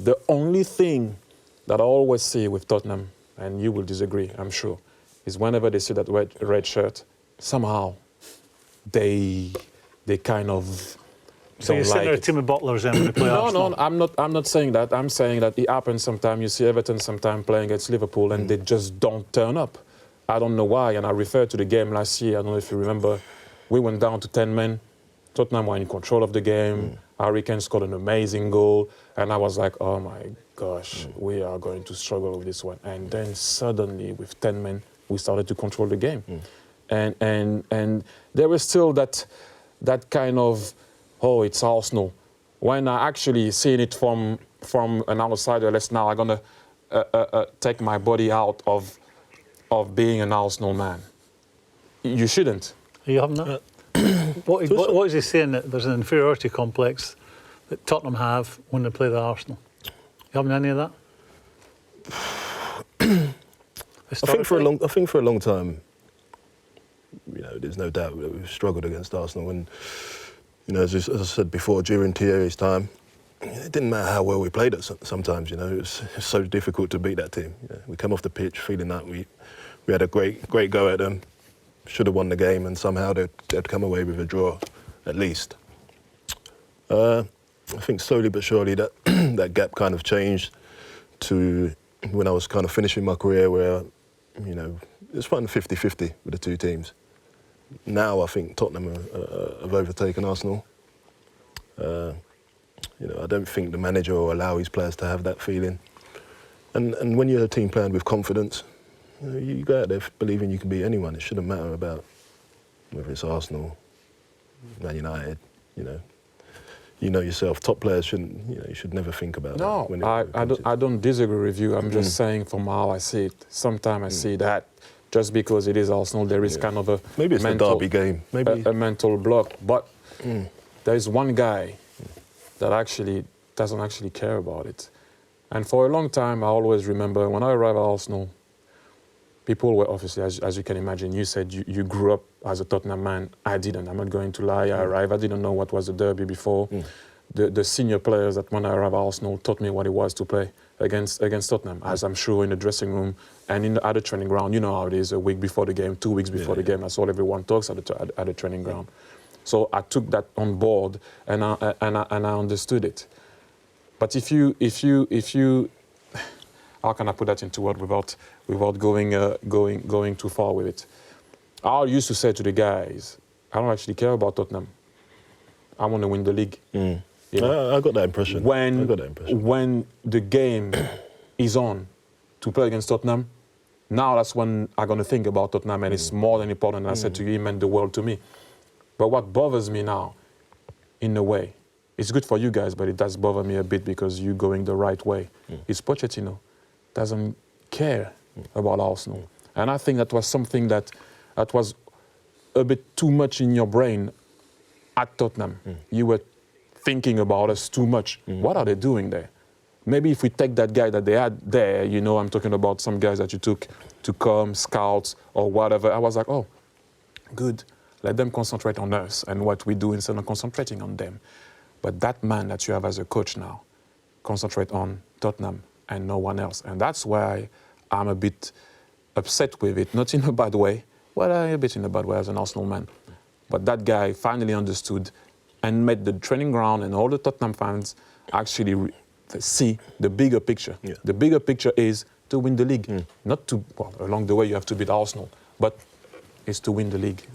The only thing that I always see with Tottenham, and you will disagree, I'm sure, is whenever they see that red shirt, somehow they kind of So you're saying they're a team of bottlers then when they play Arsenal? No, I'm not saying that. I'm saying that it happens sometimes. You see Everton sometimes playing against Liverpool and they just don't turn up. I don't know why, and I refer to the game last year. I don't know if you remember. We went down to 10 men. Tottenham were in control of the game. Harry Kane scored an amazing goal. And I was like, oh my gosh, we are going to struggle with this one. And then suddenly, with 10 men, we started to control the game. And there was still that kind of, oh, it's Arsenal. When I actually seen it from an outsider, now I'm going to take my body out of being an Arsenal man. You shouldn't. Are you having that? What is he saying, that there's an inferiority complex that Tottenham have when they play the Arsenal? You having any of that? I think for a long time, you know, there's no doubt that we've struggled against Arsenal. And you know, as I said before, during Thierry's time, it didn't matter how well we played it. Sometimes, you know, it was so difficult to beat that team. You know, we come off the pitch feeling that we had a great go at them. Should have won the game, and somehow they'd come away with a draw, at least. I think slowly but surely that that gap kind of changed to when I was kind of finishing my career, where, you know, it was fun 50-50 with the two teams. Now I think Tottenham have overtaken Arsenal. You know, I don't think the manager will allow his players to have that feeling. And when you're a team playing with confidence, you go out there believing you can beat anyone. It shouldn't matter about whether it's Arsenal, Man United. You know yourself. Top players shouldn't. You know, you should never think about that. No, I don't disagree with you. I'm just saying from how I see it. Sometimes I see that just because it is Arsenal, there is kind of a maybe it's mental, the derby game. Maybe a mental block. But there is one guy that actually doesn't actually care about it. And for a long time, I always remember when I arrived at Arsenal, people were obviously, as you can imagine, you said you grew up as a Tottenham man. I didn't. I'm not going to lie. I arrived. I didn't know what was the derby before. The senior players that when I arrived at Arsenal taught me what it was to play against Tottenham, as I'm sure in the dressing room and at the training ground. You know how it is, a week before the game, 2 weeks before the game. That's all everyone talks at the training ground. So I took that on board and I understood it. But if you how can I put that into words without going too far with it? I used to say to the guys, I don't actually care about Tottenham. I want to win the league. You know? I got that impression. When the game is on to play against Tottenham, now that's when I'm going to think about Tottenham, and it's more than important. I said to you, it meant the world to me. But what bothers me now, in a way, it's good for you guys, but it does bother me a bit because you're going the right way. It's Pochettino doesn't care about Arsenal. And I think that was something that was a bit too much in your brain at Tottenham. You were thinking about us too much. What are they doing there? Maybe if we take that guy that they had there, you know, I'm talking about some guys that you took to come, scouts or whatever. I was like, oh, good. Let them concentrate on us and what we do instead of concentrating on them. But that man that you have as a coach now, concentrate on Tottenham and no one else. And that's why I'm a bit upset with it, not in a bad way. Well, a bit in a bad way as an Arsenal man. But that guy finally understood and made the training ground and all the Tottenham fans actually see the bigger picture. Yeah. The bigger picture is to win the league. Not to, well, along the way you have to beat Arsenal, but it's to win the league.